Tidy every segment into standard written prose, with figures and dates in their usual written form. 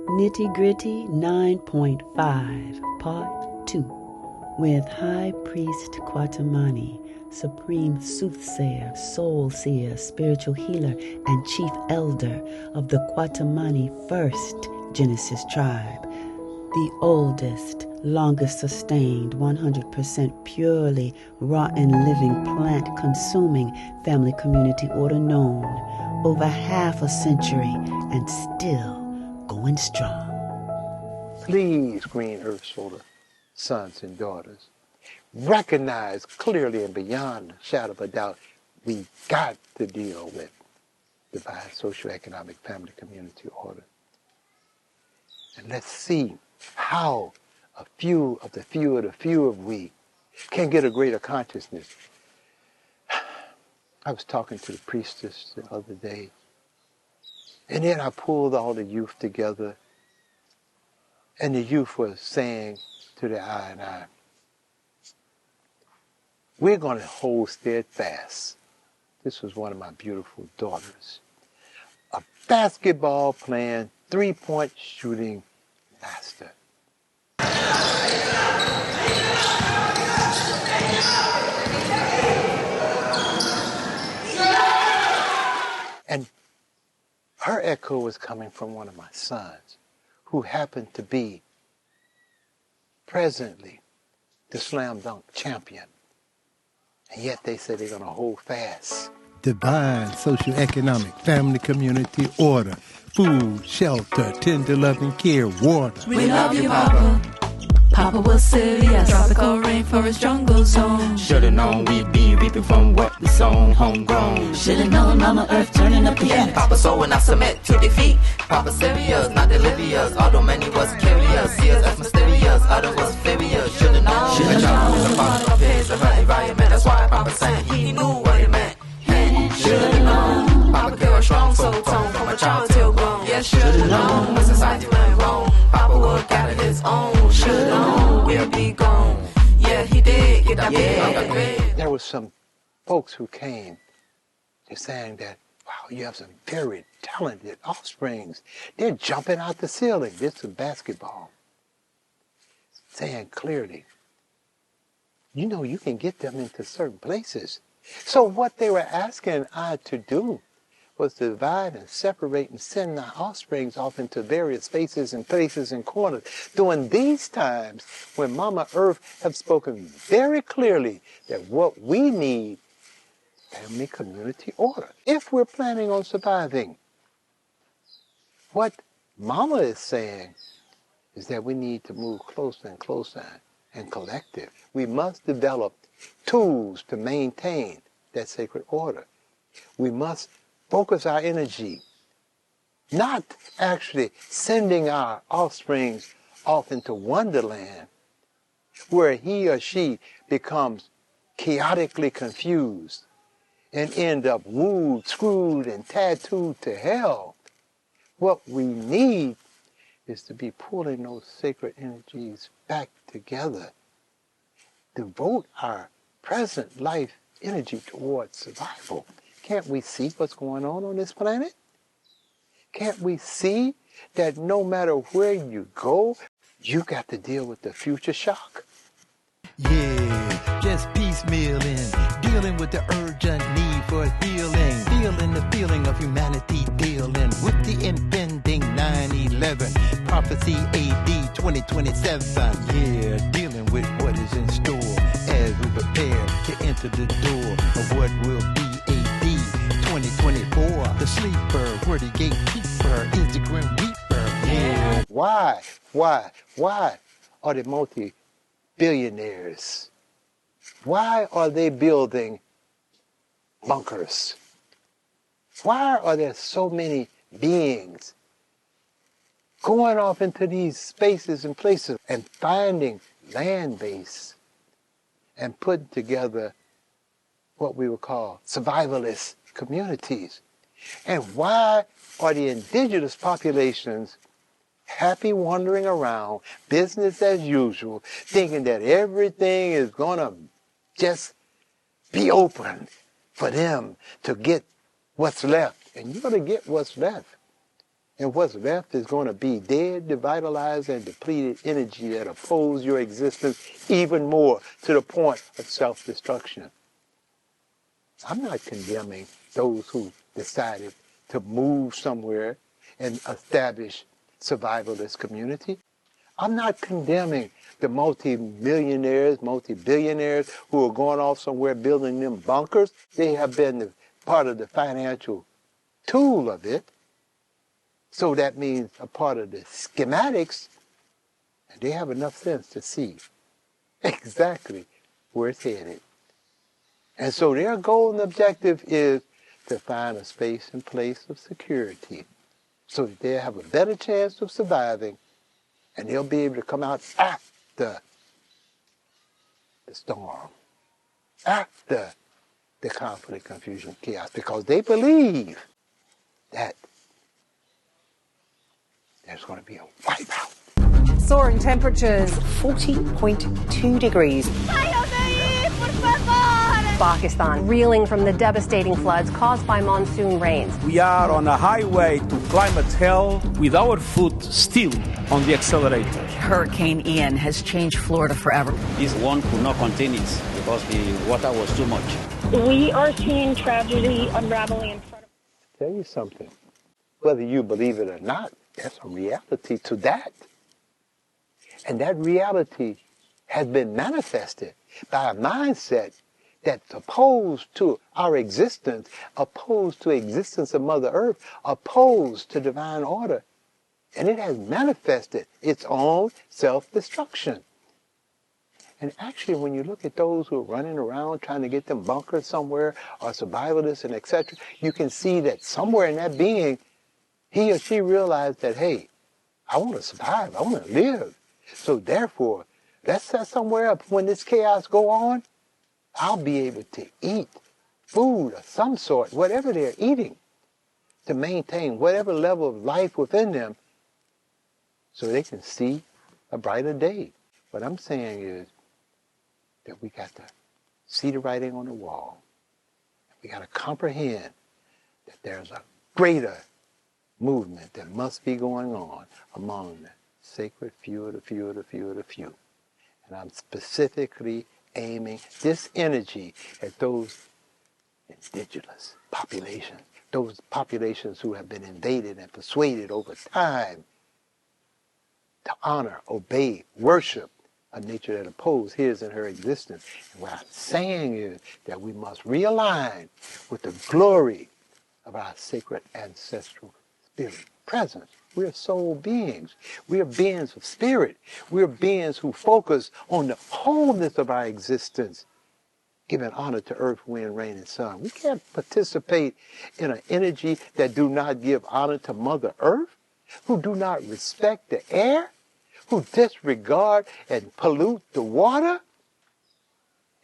Nitty Gritty 9.5 Part 2 with High Priest Kwatamani, Supreme Soothsayer, Soul Seer, Spiritual Healer, and Chief Elder of the Kwatamani First Genesis Tribe, the oldest, longest sustained, 100% purely raw and living plant-consuming family community order known, over half a century and still going strong. Please, Green Earth Solar sons and daughters, recognize clearly and beyond a shadow of a doubt, we got to deal with divine socioeconomic family community order. And let's see how a few of the few of the few of we can get a greater consciousness. I was talking to the priestess the other day, and then I pulled all the youth together, and the youth was saying to the I and I, we're going to hold steadfast. This was one of my beautiful daughters. A basketball playing, three-point shooting master. And her echo was coming from one of my sons, who happened to be presently the slam dunk champion. And yet they say they're going to hold fast. Divine socioeconomic family community order. Food, shelter, tender loving care, water. We love you, Papa. Papa was serious. Tropical rainforest jungle zone. Should've known we'd be reaping from what we sown, homegrown. Should've known Mama Earth turning up the heat. Papa so when I submit to defeat. Papa serious, not delirious. Although many was curious, see us as mysterious. Other was furious. Should've known. Should've known. The father of his of her environment. That's why Papa said he knew what it meant. Should've known. Papa gave a strong soul tone from a child till grown. Yeah, should've known. When society went wrong, Papa would gather his own. Should've known. We'll be gone. Yeah, he did get that big on the grid. There was some folks who came. They're saying that, wow, you have some very talented offsprings. They're jumping out the ceiling. This is basketball. Saying clearly, you know, you can get them into certain places. So what they were asking I to do was to divide and separate and send our offsprings off into various spaces and places and corners during these times when Mama Earth have spoken very clearly that what we need is family community order. If we're planning on surviving, what Mama is saying is that we need to move closer and closer and collective. We must develop tools to maintain that sacred order. We must focus our energy, not actually sending our offsprings off into wonderland where he or she becomes chaotically confused and end up wooed, screwed, and tattooed to hell. What we need is to be pulling those sacred energies back together. Devote our present life energy towards survival. Can't we see what's going on this planet? Can't we see that no matter where you go, you got to deal with the future shock? Yeah, just piecemealing, dealing with the urgent need for healing, feeling the feeling of humanity, dealing with the impending 9/11, prophecy AD 2027. Yeah, dealing with what is in store as we prepare to enter the door of what will be AD 2024. The sleeper, where the gatekeeper is the grim reaper. Yeah. Why are the multi-billionaires? Why are they building bunkers? Why are there so many beings going off into these spaces and places and finding land base and putting together what we would call survivalist communities? And why are the indigenous populations happy wandering around, business as usual, thinking that everything is going to just be open for them to get what's left? And you're going to get what's left. And what's left is going to be dead, devitalized, and depleted energy that oppose your existence even more to the point of self-destruction. I'm not condemning those who decided to move somewhere and establish survivalist community. I'm not condemning the multi-millionaires, multi-billionaires who are going off somewhere building them bunkers. They have been part of the financial tool of it. So that means a part of the schematics, and they have enough sense to see exactly where it's headed. And so their goal and objective is to find a space and place of security so that they'll have a better chance of surviving, and they'll be able to come out after the storm, after the conflict, confusion, chaos, because they believe that there's going to be a wipeout. Soaring temperatures. 40.2 degrees. Pakistan reeling from the devastating floods caused by monsoon rains. We are on a highway to climate hell with our foot still on the accelerator. Hurricane Ian has changed Florida forever. This one could not contain it because the water was too much. We are seeing tragedy unraveling in front of us. Tell you something. Whether you believe it or not, there's a reality to that. And that reality has been manifested by a mindset that's opposed to our existence, opposed to existence of Mother Earth, opposed to divine order. And it has manifested its own self-destruction. And actually, when you look at those who are running around trying to get them bunkers somewhere, or survivalists and etc., you can see that somewhere in that being, he or she realized that, hey, I want to survive, I want to live. So therefore, let's set somewhere up when this chaos go on, I'll be able to eat food of some sort, whatever they're eating, to maintain whatever level of life within them so they can see a brighter day. What I'm saying is that we got to see the writing on the wall. We got to comprehend that there's a greater movement that must be going on among the sacred few of the few of the few of the few. And I'm specifically aiming this energy at those indigenous populations, those populations who have been invaded and persuaded over time to honor, obey, worship a nature that opposes his and her existence. And what I'm saying is that we must realign with the glory of our sacred ancestral spirit presence. We are soul beings. We are beings of spirit. We are beings who focus on the wholeness of our existence, giving honor to earth, wind, rain, and sun. We can't participate in an energy that do not give honor to Mother Earth, who do not respect the air, who disregard and pollute the water,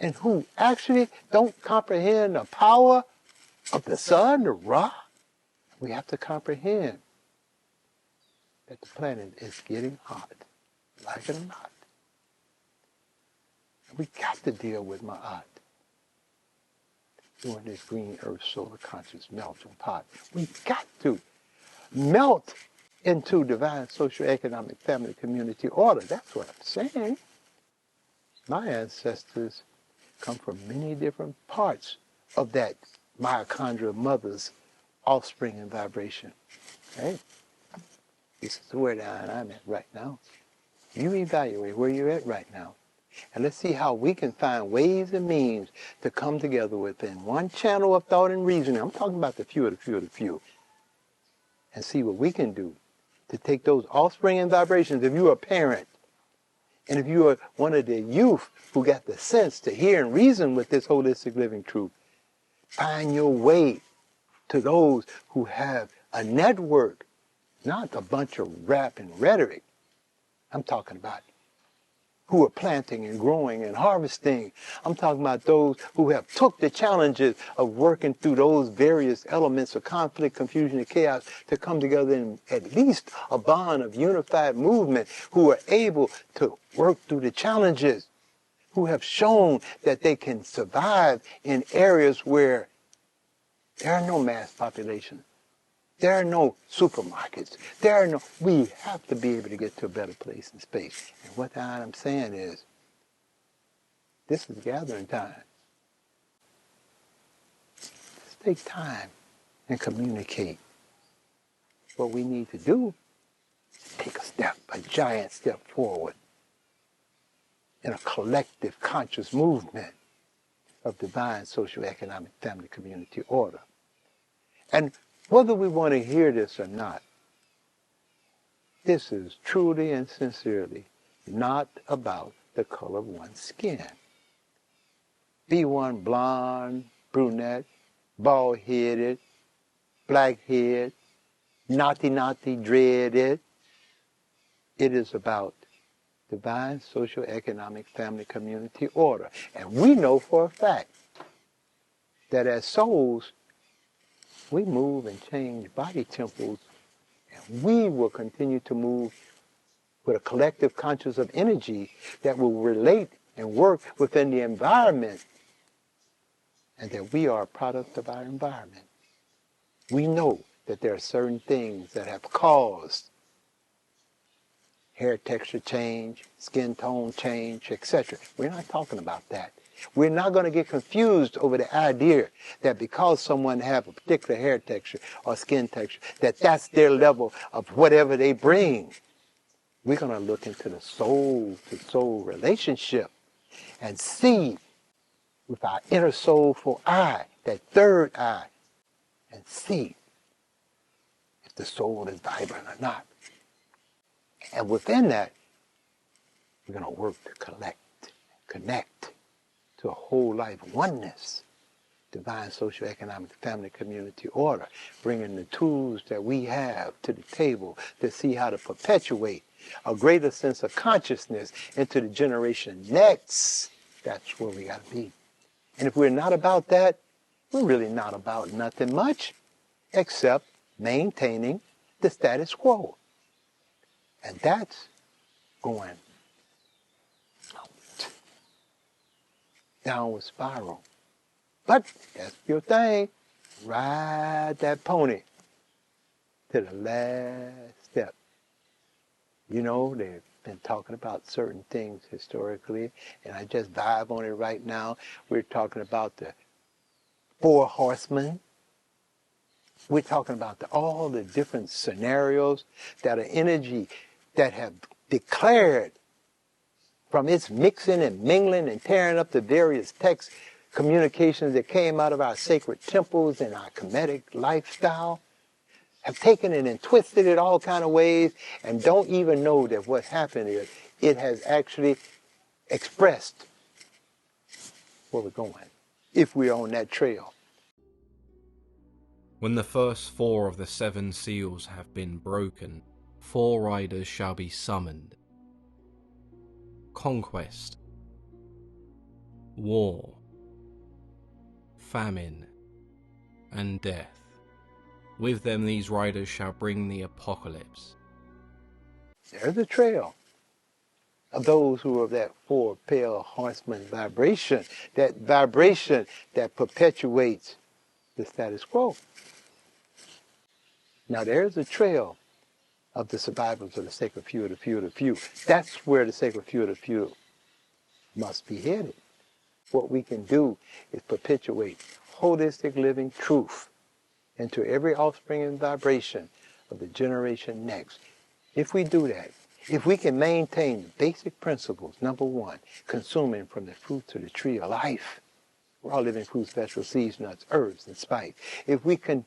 and who actually don't comprehend the power of the sun, the Ra. We have to comprehend that the planet is getting hot, like it or not. And we got to deal with Ma'at during this green earth solar conscious melting pot. We got to melt into divine social, economic, family, community order. That's what I'm saying. My ancestors come from many different parts of that mitochondrial mother's offspring and vibration. Okay? This is where I'm at right now. You evaluate where you're at right now. And let's see how we can find ways and means to come together within one channel of thought and reasoning. I'm talking about the few of the few of the few. And see what we can do to take those offspring and vibrations. If you're a parent, and if you are one of the youth who got the sense to hear and reason with this holistic living truth, find your way to those who have a network, not a bunch of rap and rhetoric. I'm talking about who are planting and growing and harvesting. I'm talking about those who have took the challenges of working through those various elements of conflict, confusion, and chaos to come together in at least a bond of unified movement, who are able to work through the challenges, who have shown that they can survive in areas where there are no mass populations. There are no supermarkets. We have to be able to get to a better place in space. And what I'm saying is, this is gathering time. Let's take time and communicate. What we need to do is take a giant step forward in a collective conscious movement of divine social, economic, family, community order. And whether we want to hear this or not, this is truly and sincerely not about the color of one's skin. Be one blonde, brunette, bald-headed, black-headed, naughty, dreaded. It is about divine social, economic, family, community order. And we know for a fact that as souls, we move and change body temples, and we will continue to move with a collective consciousness of energy that will relate and work within the environment, and that we are a product of our environment. We know that there are certain things that have caused hair texture change, skin tone change, etc. We're not talking about that. We're not going to get confused over the idea that because someone has a particular hair texture or skin texture, that that's their level of whatever they bring. We're going to look into the soul-to-soul relationship and see with our inner soulful eye, that third eye, and see if the soul is vibrant or not. And within that, we're going to work to connect to a whole life oneness, divine social, economic, family, community order, bringing the tools that we have to the table to see how to perpetuate a greater sense of consciousness into the generation next. That's where we got to be. And if we're not about that, we're really not about nothing much except maintaining the status quo. And that's going downward spiral. But that's your thing. Ride that pony to the last step. You know, they've been talking about certain things historically, and I just vibe on it right now. We're talking about the 4 horsemen. We're talking about all the different scenarios that are energy that have declared from its mixing and mingling and tearing up the various text communications that came out of our sacred temples and our Kemetic lifestyle, have taken it and twisted it all kind of ways and don't even know that what happened is it has actually expressed where we're going, if we're on that trail. When the first 4 of the 7 seals have been broken, 4 riders shall be summoned. Conquest, war, famine, and death. With them these riders shall bring the apocalypse. There's a trail of those who are of that 4 pale horseman vibration, that vibration that perpetuates the status quo. Now there's a trail of the survivors of the sacred few of the few of the few. That's where the sacred few of the few must be headed. What we can do is perpetuate holistic living truth into every offspring and vibration of the generation next. If we do that, if we can maintain the basic principles, number 1, consuming from the fruits of the tree of life. We're all living fruits, vegetables, seeds, nuts, herbs, and spice. If we can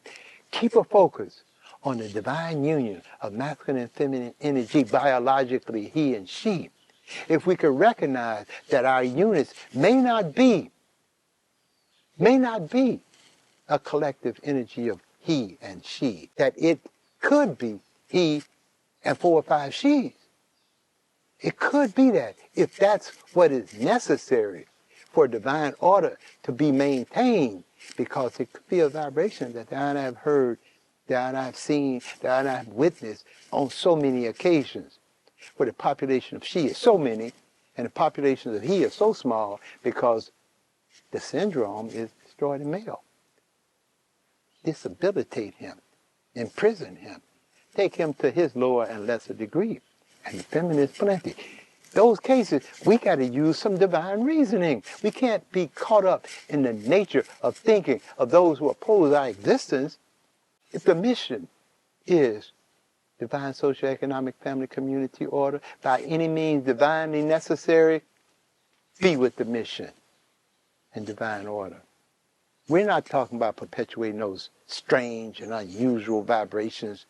keep a focus on the divine union of masculine and feminine energy, biologically he and she, if we can recognize that our units may not be a collective energy of he and she, that it could be he and 4 or 5 she's. It could be that, if that's what is necessary for divine order to be maintained, because it could be a vibration that I have heard, that I've seen, that I've witnessed on so many occasions, where the population of she is so many, and the population of he is so small, because the syndrome is destroy the male. Disabilitate him. imprison him, take him to his lower and lesser degree. And the feminist plenty. Those cases, we got to use some divine reasoning. We can't be caught up in the nature of thinking of those who oppose our existence. If the mission is divine socioeconomic family community order, by any means divinely necessary, be with the mission and divine order. We're not talking about perpetuating those strange and unusual vibrations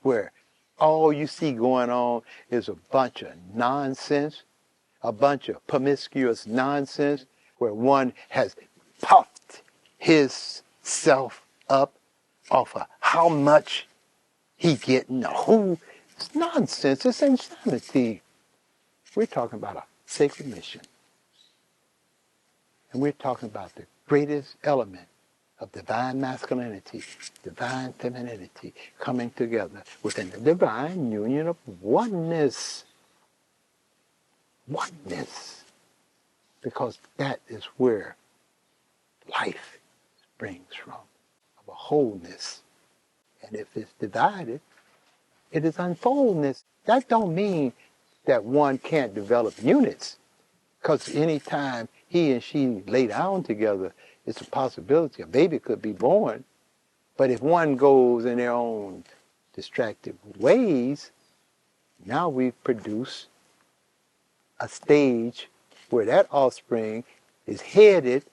where all you see going on is a bunch of nonsense, a bunch of promiscuous nonsense, where one has puffed his self up off of how much he getting, who. It's nonsense, it's insanity. We're talking about a sacred mission. And we're talking about the greatest element of divine masculinity, divine femininity coming together within the divine union of oneness. Oneness. Because that is where life springs from, of a wholeness. And if it's divided, it is unfoldness. That don't mean that one can't develop units. Because anytime he and she lay down together, it's a possibility. A baby could be born. But if one goes in their own distracted ways, now we've produced a stage where that offspring is headed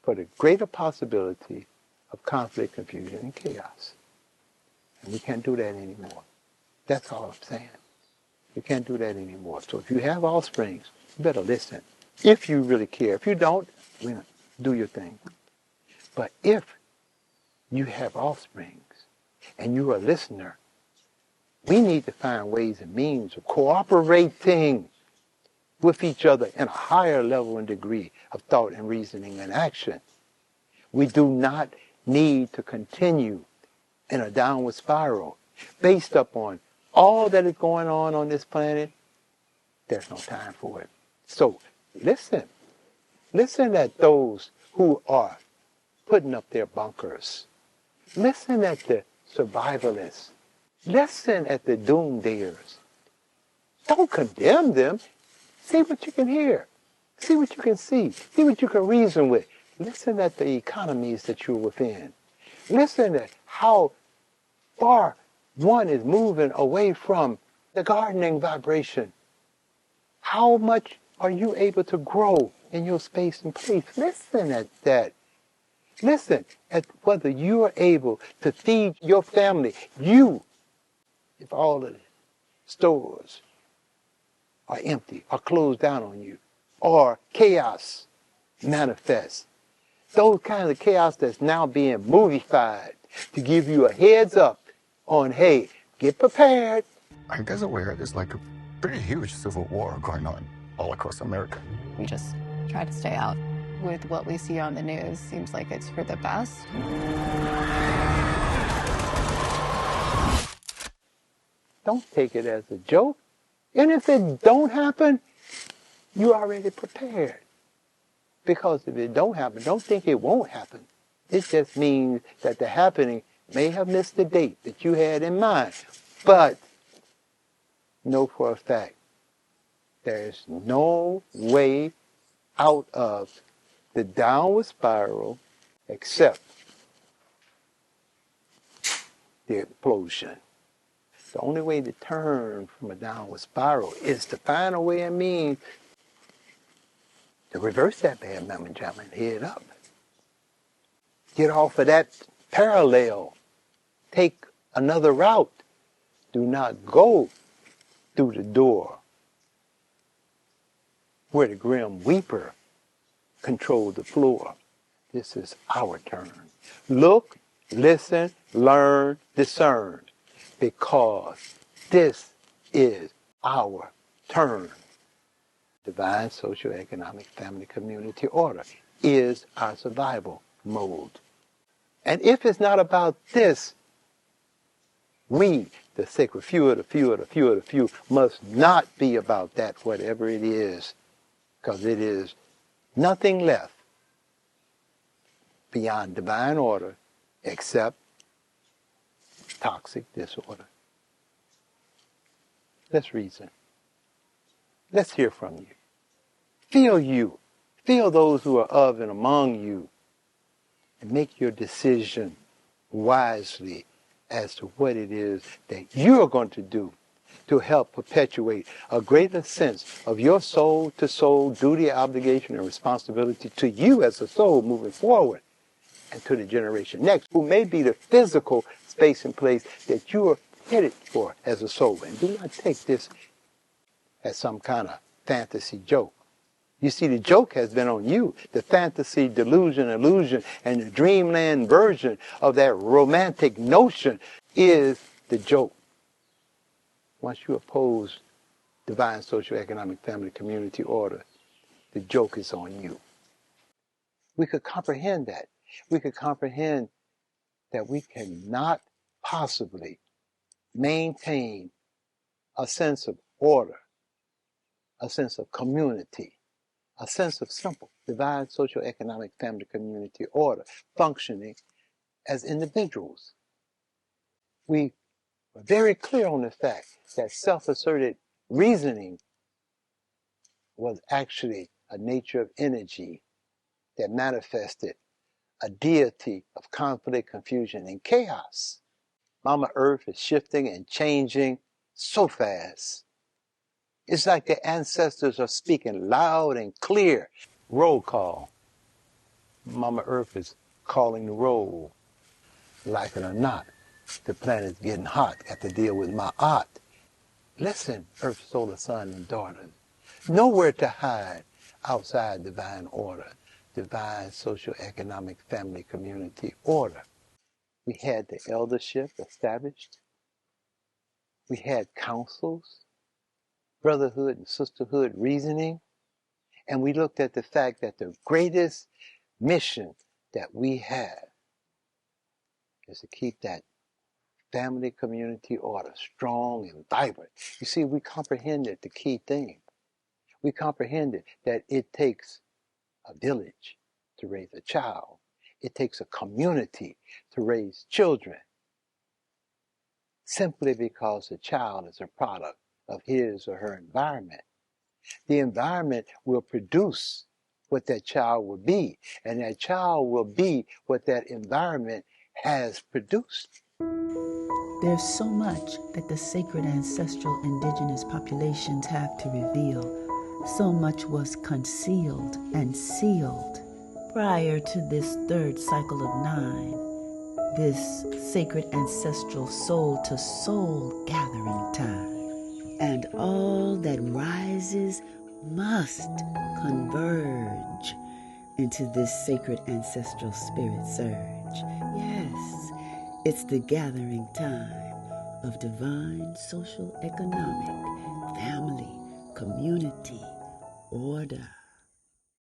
for the greater possibility of conflict, confusion, and chaos. And we can't do that anymore. That's all I'm saying. We can't do that anymore. So if you have offsprings, you better listen. If you really care. If you don't, do your thing. But if you have offsprings and you're a listener, we need to find ways and means of cooperating with each other in a higher level and degree of thought and reasoning and action. We do not need to continue in a downward spiral based upon all that is going on this planet. There's no time for it. So listen. Listen at those who are putting up their bunkers. Listen at the survivalists. Listen at the doomsayers. Don't condemn them. See what you can hear. See what you can see. See what you can reason with. Listen at the economies that you're within. Listen at how far one is moving away from the gardening vibration. How much are you able to grow in your space and place? Listen at that. Listen at whether you are able to feed your family. You, if all the stores are empty, are closed down on you, or chaos manifests. Those kinds of chaos that's now being movified to give you a heads up on, hey, get prepared. Are you guys aware there's like a pretty huge civil war going on all across America? We just try to stay out. With what we see on the news, seems like it's for the best. Don't take it as a joke. And if it don't happen, you're already prepared. Because if it don't happen, don't think it won't happen. It just means that the happening may have missed the date that you had in mind. But know for a fact, there's no way out of the downward spiral except the explosion. The only way to turn from a downward spiral is to find a way and means to reverse that bad mamma jamma and head up. Get off of that parallel. Take another route. Do not go through the door where the grim weeper controls the floor. This is our turn. Look, listen, learn, discern. Because this is our turn. Divine socioeconomic family community order is our survival mode. And if it's not about this, we, the sacred few of the few of the few of the few, must not be about that, whatever it is, because it is nothing left beyond divine order except toxic disorder. Let's reason. Let's hear from you. Feel you. Feel those who are of and among you. And make your decision wisely as to what it is that you're going to do to help perpetuate a greater sense of your soul-to-soul duty, obligation, and responsibility to you as a soul moving forward, and to the generation next, who may be the physical space and place that you are headed for as a soul. And do not take this as some kind of fantasy joke. You see, the joke has been on you. The fantasy, delusion, illusion, and the dreamland version of that romantic notion is the joke. Once you oppose divine socioeconomic family community order, the joke is on you. We could comprehend that. We could comprehend that we cannot possibly maintain a sense of order, a sense of community, a sense of simple divine socioeconomic family community order functioning as individuals. We are very clear on the fact that self-asserted reasoning was actually a nature of energy that manifested a deity of conflict, confusion, and chaos. Mama Earth is shifting and changing so fast. It's like the ancestors are speaking loud and clear. Roll call. Mama Earth is calling the roll. Like it or not, the planet's getting hot. Got to deal with my art. Listen, Earth, solar, sun, and daughters. Nowhere to hide outside divine order, divine socioeconomic family community order. We had the eldership established. We had councils, brotherhood and sisterhood reasoning. And we looked at the fact that the greatest mission that we have is to keep that family community order strong and vibrant. You see, we comprehended the key thing. We comprehended that it takes a village to raise a child. It takes a community to raise children. Simply because the child is a product of his or her environment. The environment will produce what that child will be, and that child will be what that environment has produced. There's so much that the sacred ancestral indigenous populations have to reveal. So much was concealed and sealed prior to this third cycle of 9, this sacred ancestral soul-to-soul gathering time. And all that rises must converge into this sacred ancestral spirit surge. Yes, it's the gathering time of divine social, economic, family, community, order.